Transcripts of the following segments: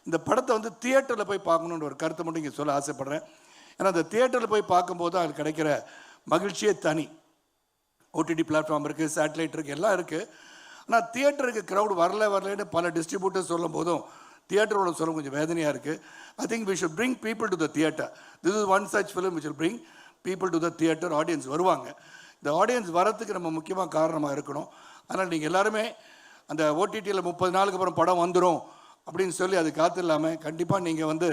இந்த படத்தை வந்து தியேட்டரில் போய் பார்க்கணுன்ற ஒரு கருத்தை மட்டும் இங்கே சொல்ல ஆசைப்பட்றேன். ஏன்னா அந்த தியேட்டரில் போய் பார்க்கும்போது அது கிடைக்கிற மகிழ்ச்சியே தனி. ஓடிடி பிளாட்ஃபார்ம் இருக்குது, சேட்டலைட் இருக்குது, எல்லாம் இருக்குது. ஆனால் தியேட்டருக்கு க்ரௌடு வரலன்னு பல டிஸ்ட்ரிபியூட்டர்ஸ் சொல்லும் போதும் தியேட்டரோட சொல்ல கொஞ்சம் வேதனையாக இருக்குது. I think we should bring people to the theatre. This is one such film which will bring people to the theatre. Audience வருவாங்க. இந்த ஆடியன்ஸ் வரத்துக்கு நம்ம முக்கியமாக காரணமாக இருக்கணும். அதனால் நீங்கள் எல்லாருமே அந்த ஓடிடியில் 30 நாளுக்கு அப்புறம் படம் வந்துடும் அப்படின்னு சொல்லி அது காத்து இல்லாமல் கண்டிப்பாக நீங்கள் வந்து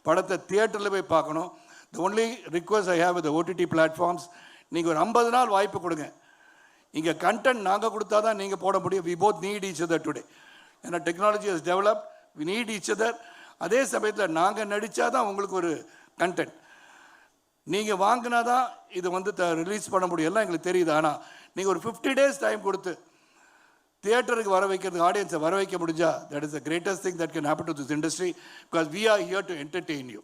படத்தை தியேட்டரில் போய் பார்க்கணும். The only request I have with OTT platforms, நீங்கள் ஒரு 50 நாள் வாய்ப்பு கொடுங்க. இங்கே கண்டென்ட் நாங்கள் கொடுத்தா தான் நீங்கள் போட முடியும். We both need each other today. ஏன்னா technology has develop, we need each other. அதே சமயத்தில் நாங்கள் நடித்தா தான் உங்களுக்கு ஒரு கண்டென்ட். நீங்கள் வாங்கினா தான் இது வந்து ரிலீஸ் பண்ண முடியும், எல்லாம் எங்களுக்கு தெரியுது. ஆனால் நீங்கள் ஒரு 50 days டைம் கொடுத்து தியேட்டருக்கு வர வைக்கிறதுக்கு ஆடியன்ஸை வர வைக்க முடிஞ்சா, that is the greatest thing that can happen to this industry. Because we are here to entertain you.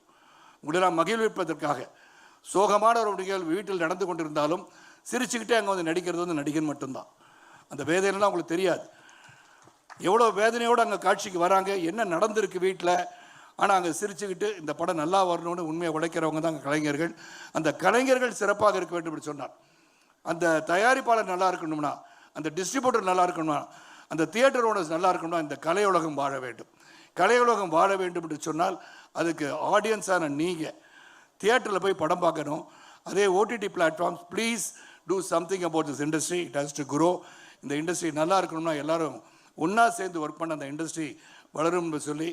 உங்களை நான் மகிழ்விப்பதற்காக. சோகமான ஒரு நிகழ்வு வீட்டில் நடந்து கொண்டிருந்தாலும் சிரிச்சுக்கிட்டே அங்கே வந்து நடிக்கிறது வந்து நடிகன் மட்டும்தான். அந்த வேதனைலாம் உங்களுக்கு தெரியாது. எவ்வளோ வேதனையோடு அங்கே காட்சிக்கு வராங்க, என்ன நடந்திருக்கு வீட்டில். ஆனால் அங்கே சிரிச்சுக்கிட்டு இந்த படம் நல்லா வரணும்னு உண்மையை உழைக்கிறவங்க தான் கலைஞர்கள். அந்த கலைஞர்கள் சிறப்பாக இருக்க வேண்டும் என்று சொன்னார். அந்த தயாரிப்பாளர் நல்லா இருக்கணும்னா, அந்த டிஸ்ட்ரிபியூட்டர் நல்லா இருக்கணும்னா, அந்த தியேட்டர் ஓனர்ஸ் நல்லா இருக்கணும்னா இந்த கலையுலகம் வாழ வேண்டும். கலையுலகம் வாழ வேண்டும் என்று சொன்னால் அதுக்கு ஆடியன்ஸான நீங்கள் தியேட்டரில் போய் படம் பார்க்கணும். அதே OTT platforms, please do something about this industry. It has to grow. இந்த இண்டஸ்ட்ரி நல்லா இருக்கணும்னா எல்லாரும் ஒன்றா சேர்ந்து ஒர்க் பண்ண அந்த இண்டஸ்ட்ரி வளரும் சொல்லி